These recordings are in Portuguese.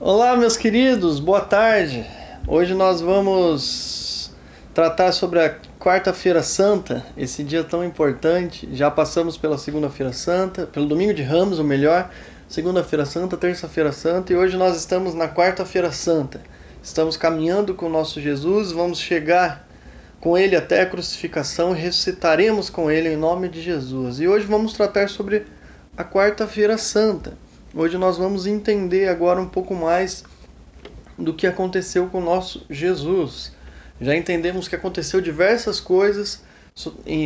Olá, meus queridos, boa tarde. Hoje nós vamos tratar sobre a Quarta-feira Santa, esse dia tão importante. Já passamos pela Segunda-feira Santa, pelo Domingo de Ramos, ou melhor, Segunda-feira Santa, Terça-feira Santa, e hoje nós estamos na Quarta-feira Santa. Estamos caminhando com o nosso Jesus, vamos chegar com Ele até a crucificação e ressuscitaremos com Ele em nome de Jesus. E hoje vamos tratar sobre a Quarta-feira Santa. Hoje nós vamos entender agora um pouco mais do que aconteceu com o nosso Jesus. Já entendemos que aconteceu diversas coisas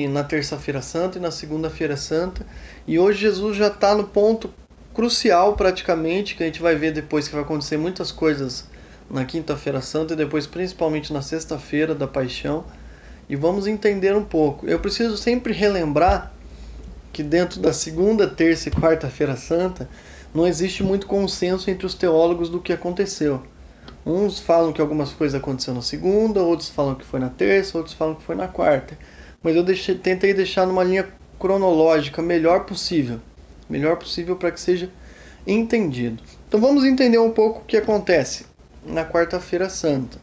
na Terça-feira Santa e na Segunda-feira Santa. E hoje Jesus já está no ponto crucial praticamente, que a gente vai ver depois que vai acontecer muitas coisas na Quinta-feira Santa e depois principalmente na Sexta-feira da Paixão. E vamos entender um pouco. Eu preciso sempre relembrar que dentro da Segunda, Terça e Quarta-feira Santa não existe muito consenso entre os teólogos do que aconteceu. Uns falam que algumas coisas aconteceram na segunda, outros falam que foi na terça, outros falam que foi na quarta. Mas eu tentei deixar numa linha cronológica melhor possível para que seja entendido. Então vamos entender um pouco o que acontece na Quarta-feira Santa.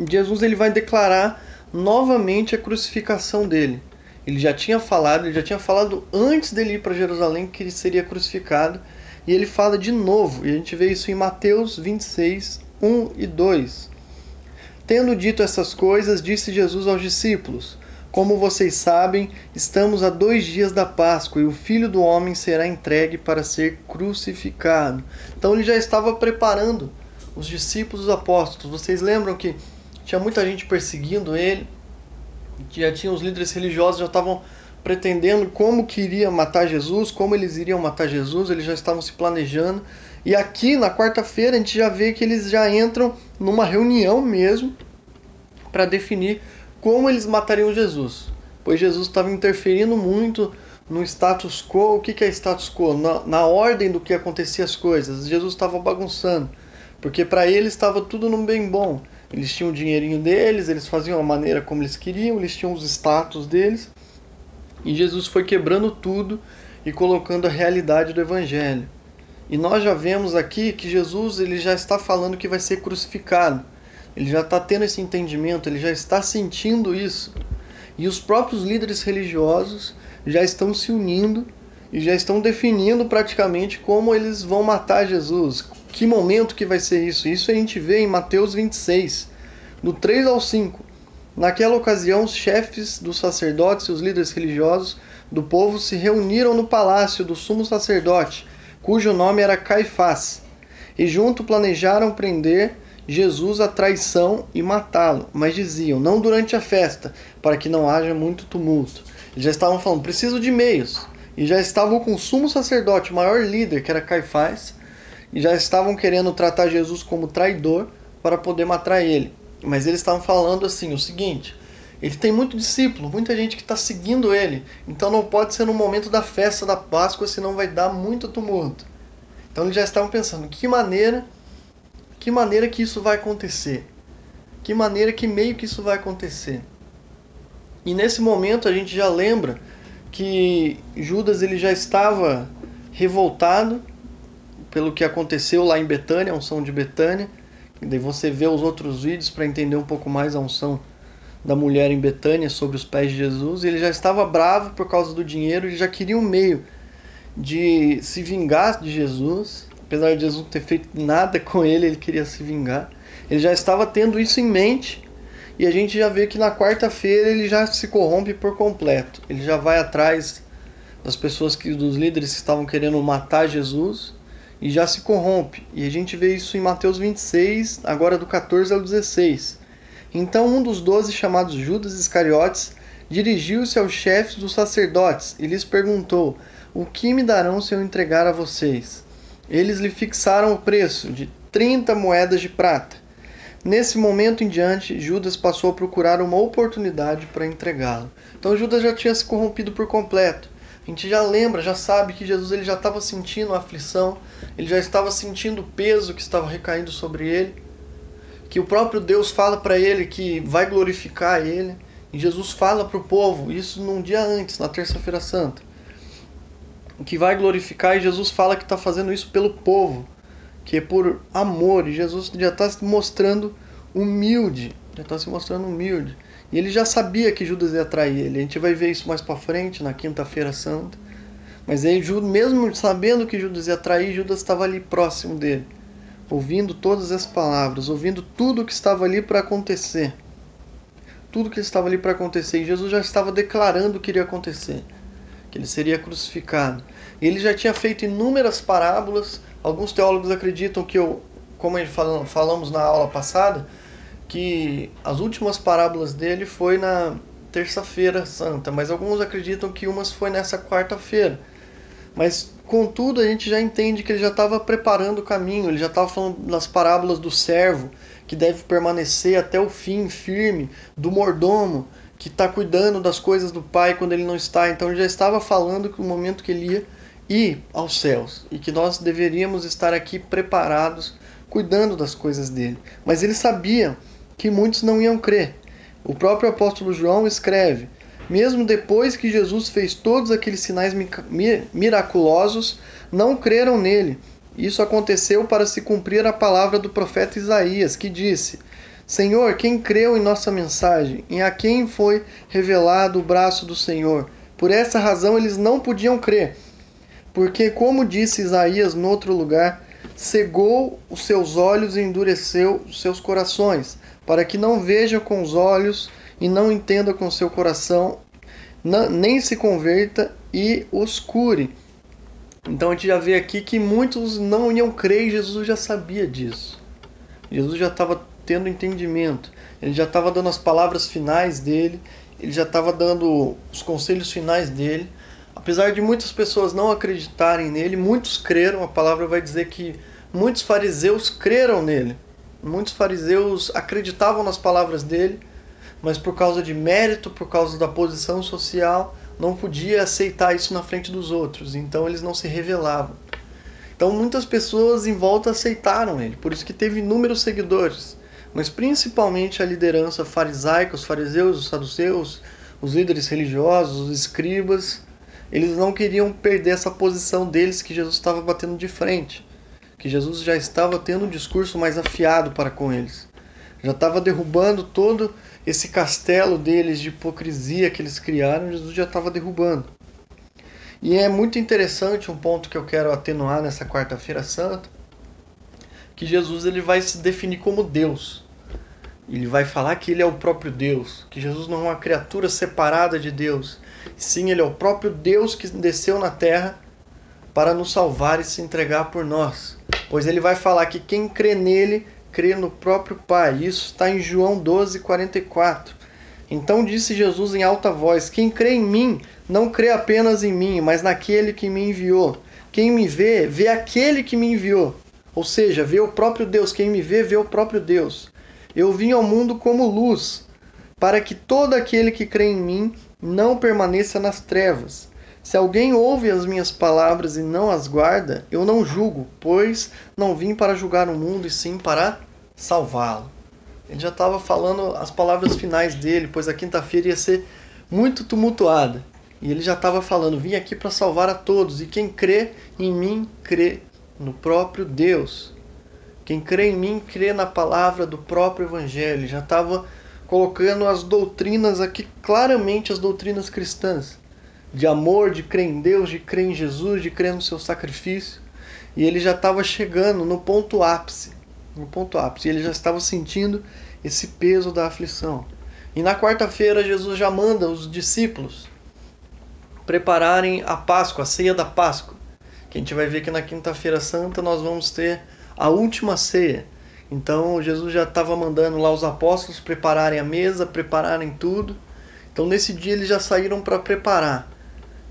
Jesus ele vai declarar novamente a crucificação dele. Ele já tinha falado antes dele ir para Jerusalém que ele seria crucificado. E ele fala de novo, e a gente vê isso em Mateus 26, 1 e 2. Tendo dito essas coisas, disse Jesus aos discípulos: Como vocês sabem, estamos a 2 dias da Páscoa, e o Filho do Homem será entregue para ser crucificado. Então ele já estava preparando os discípulos, os apóstolos. Vocês lembram que tinha muita gente perseguindo ele, já tinha os líderes religiosos, já estavam pretendendo como que iria matar Jesus, como eles iriam matar Jesus, eles já estavam se planejando. E aqui na quarta-feira a gente já vê que eles já entram numa reunião mesmo para definir como eles matariam Jesus. Pois Jesus estava interferindo muito no status quo. O que é status quo? Na ordem do que acontecia as coisas. Jesus estava bagunçando, porque para eles estava tudo num bem bom. Eles tinham o dinheirinho deles, eles faziam a maneira como eles queriam, eles tinham os status deles. E Jesus foi quebrando tudo e colocando a realidade do Evangelho. E nós já vemos aqui que Jesus ele já está falando que vai ser crucificado. Ele já está tendo esse entendimento, ele já está sentindo isso. E os próprios líderes religiosos já estão se unindo e já estão definindo praticamente como eles vão matar Jesus. Que momento que vai ser isso? Isso a gente vê em Mateus 26, do 3 ao 5. Naquela ocasião, os chefes dos sacerdotes e os líderes religiosos do povo se reuniram no palácio do sumo sacerdote, cujo nome era Caifás, e junto planejaram prender Jesus à traição e matá-lo, mas diziam, não durante a festa, para que não haja muito tumulto. Eles já estavam falando, preciso de meios, e já estavam com o sumo sacerdote, o maior líder, que era Caifás, e já estavam querendo tratar Jesus como traidor para poder matar ele. Mas eles estavam falando assim, o seguinte, ele tem muito discípulo, muita gente que está seguindo ele, então não pode ser no momento da festa da Páscoa, senão vai dar muito tumulto. Então eles já estavam pensando, que maneira que isso vai acontecer? Que maneira, que meio que isso vai acontecer? E nesse momento a gente já lembra que Judas ele já estava revoltado pelo que aconteceu lá em Betânia, a unção de Betânia. E daí você vê os outros vídeos para entender um pouco mais a unção da mulher em Betânia sobre os pés de Jesus. E ele já estava bravo por causa do dinheiro, ele já queria um meio de se vingar de Jesus. Apesar de Jesus não ter feito nada com ele, ele queria se vingar. Ele já estava tendo isso em mente. E a gente já vê que na quarta-feira ele já se corrompe por completo. Ele já vai atrás das pessoas, dos líderes que estavam querendo matar Jesus. E já se corrompe. E a gente vê isso em Mateus 26, agora do 14 ao 16. Então um dos 12, chamado Judas Iscariotes, dirigiu-se aos chefes dos sacerdotes e lhes perguntou, o que me darão se eu entregar a vocês? Eles lhe fixaram o preço de 30 moedas de prata. Nesse momento em diante, Judas passou a procurar uma oportunidade para entregá-lo. Então Judas já tinha se corrompido por completo. A gente já lembra, já sabe que Jesus ele já estava sentindo a aflição, ele já estava sentindo o peso que estava recaindo sobre ele, que o próprio Deus fala para ele que vai glorificar ele, e Jesus fala para o povo, isso num dia antes, na Terça-feira Santa, que vai glorificar, e Jesus fala que está fazendo isso pelo povo, que é por amor, e Jesus já está se mostrando humilde, E ele já sabia que Judas ia trair ele. A gente vai ver isso mais para frente, na quinta-feira santa. Mas aí, mesmo sabendo que Judas ia trair, Judas estava ali próximo dele, ouvindo todas as palavras, ouvindo tudo o que estava ali para acontecer. Tudo que estava ali para acontecer. E Jesus já estava declarando o que iria acontecer, que ele seria crucificado. E ele já tinha feito inúmeras parábolas. Alguns teólogos acreditam que, como falamos na aula passada, que as últimas parábolas dele foi na terça-feira santa, mas alguns acreditam que umas foi nessa quarta-feira. Mas, contudo, a gente já entende que ele já estava preparando o caminho, ele já estava falando das parábolas do servo, que deve permanecer até o fim, firme, do mordomo, que está cuidando das coisas do pai quando ele não está. Então ele já estava falando que o momento que ele ia ir aos céus, e que nós deveríamos estar aqui preparados, cuidando das coisas dele. Mas ele sabia que muitos não iam crer. O próprio apóstolo João escreve: mesmo depois que Jesus fez todos aqueles sinais miraculosos, não creram nele. Isso aconteceu para se cumprir a palavra do profeta Isaías, que disse: Senhor, quem creu em nossa mensagem? E a quem foi revelado o braço do Senhor? Por essa razão eles não podiam crer. Porque, como disse Isaías no outro lugar, cegou os seus olhos e endureceu os seus corações, para que não veja com os olhos e não entenda com seu coração, nem se converta e os cure. Então a gente já vê aqui que muitos não iam crer, e Jesus já sabia disso. Jesus já estava tendo entendimento, ele já estava dando as palavras finais dele, ele já estava dando os conselhos finais dele. Apesar de muitas pessoas não acreditarem nele, muitos creram. A palavra vai dizer que muitos fariseus creram nele. Muitos fariseus acreditavam nas palavras dele, mas por causa de mérito, por causa da posição social, não podia aceitar isso na frente dos outros. Então eles não se revelavam. Então muitas pessoas em volta aceitaram ele, por isso que teve inúmeros seguidores. Mas principalmente a liderança farisaica, os fariseus, os saduceus, os líderes religiosos, os escribas, eles não queriam perder essa posição deles, que Jesus estava batendo de frente, que Jesus já estava tendo um discurso mais afiado para com eles. Já estava derrubando todo esse castelo deles de hipocrisia que eles criaram, Jesus já estava derrubando. E é muito interessante um ponto que eu quero atenuar nessa quarta-feira santa, que Jesus ele vai se definir como Deus. Ele vai falar que ele é o próprio Deus, que Jesus não é uma criatura separada de Deus. Sim, ele é o próprio Deus que desceu na terra para nos salvar e se entregar por nós. Pois ele vai falar que quem crê nele, crê no próprio Pai. Isso está em João 12:44. Então disse Jesus em alta voz: quem crê em mim, não crê apenas em mim, mas naquele que me enviou. Quem me vê, vê aquele que me enviou. Ou seja, vê o próprio Deus. Quem me vê, vê o próprio Deus. Eu vim ao mundo como luz, para que todo aquele que crê em mim não permaneça nas trevas. Se alguém ouve as minhas palavras e não as guarda, eu não julgo, pois não vim para julgar o mundo, e sim para salvá-lo. Ele já estava falando as palavras finais dele, pois a quinta-feira ia ser muito tumultuada. E ele já estava falando: vim aqui para salvar a todos, e quem crê em mim, crê no próprio Deus. Quem crê em mim, crê na palavra do próprio Evangelho. Já estava colocando as doutrinas aqui, claramente as doutrinas cristãs, de amor, de crer em Deus, de crer em Jesus, de crer no seu sacrifício. E ele já estava chegando no ponto ápice. E ele já estava sentindo esse peso da aflição. E na quarta-feira Jesus já manda os discípulos prepararem a Páscoa, a ceia da Páscoa. Que a gente vai ver que na quinta-feira santa nós vamos ter a última ceia. Então Jesus já estava mandando lá os apóstolos prepararem a mesa, prepararem tudo. Então nesse dia eles já saíram para preparar.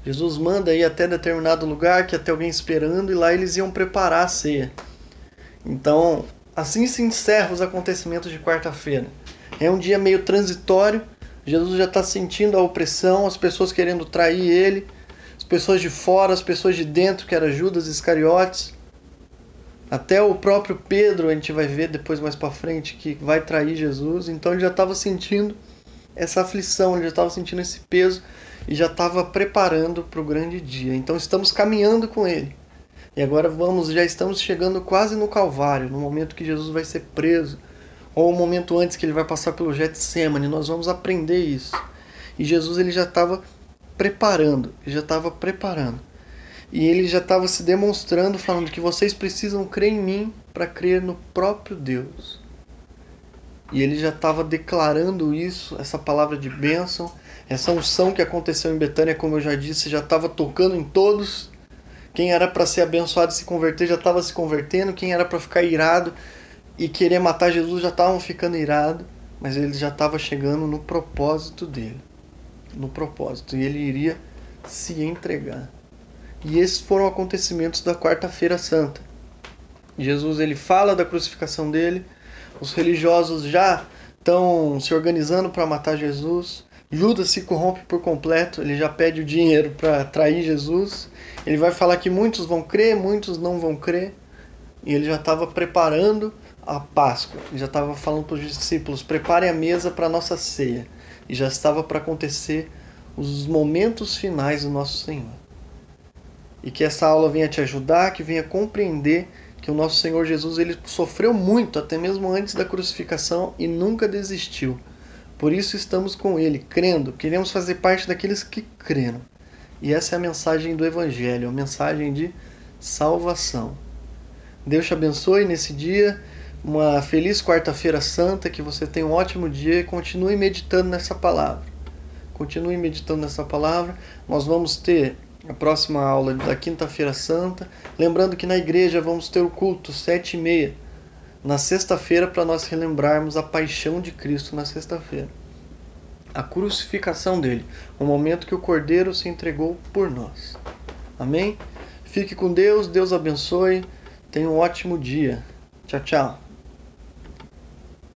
Jesus manda ir até determinado lugar, que ia ter alguém esperando, e lá eles iam preparar a ceia. Então assim se encerram os acontecimentos de quarta-feira. É um dia meio transitório. Jesus já está sentindo a opressão, as pessoas querendo trair ele, as pessoas de fora, as pessoas de dentro, que era Judas Iscariotes. Até o próprio Pedro, a gente vai ver depois mais para frente, que vai trair Jesus. Então ele já estava sentindo essa aflição, ele já estava sentindo esse peso e já estava preparando para o grande dia. Então estamos caminhando com ele. E agora já estamos chegando quase no Calvário, no momento que Jesus vai ser preso, ou o momento antes que ele vai passar pelo Getsêmani. Nós vamos aprender isso. E Jesus ele já estava preparando. E ele já estava se demonstrando, falando que vocês precisam crer em mim para crer no próprio Deus. E ele já estava declarando isso, essa palavra de bênção, essa unção que aconteceu em Betânia, como eu já disse, já estava tocando em todos. Quem era para ser abençoado e se converter já estava se convertendo. Quem era para ficar irado e querer matar Jesus já estavam ficando irado. Mas ele já estava chegando no propósito dele. No propósito. E ele iria se entregar. E esses foram acontecimentos da quarta-feira santa. Jesus ele fala da crucificação dele. Os religiosos já estão se organizando para matar Jesus. Judas se corrompe por completo, ele já pede o dinheiro para trair Jesus. Ele vai falar que muitos vão crer, muitos não vão crer. E ele já estava preparando a Páscoa. Ele já estava falando para os discípulos, preparem a mesa para a nossa ceia. E já estava para acontecer os momentos finais do nosso Senhor. E que essa aula venha te ajudar, que venha compreender que o nosso Senhor Jesus ele sofreu muito, até mesmo antes da crucificação, e nunca desistiu. Por isso estamos com ele, crendo. Queremos fazer parte daqueles que creram. E essa é a mensagem do Evangelho, a mensagem de salvação. Deus te abençoe nesse dia. Uma feliz quarta-feira santa, que você tenha um ótimo dia e continue meditando nessa palavra. Continue meditando nessa palavra. Nós vamos ter a próxima aula da quinta-feira santa. Lembrando que na igreja vamos ter o culto 7h30. Na sexta-feira, para nós relembrarmos a paixão de Cristo na sexta-feira. A crucificação dele, o momento que o Cordeiro se entregou por nós. Amém? Fique com Deus, Deus abençoe, tenha um ótimo dia. Tchau, tchau.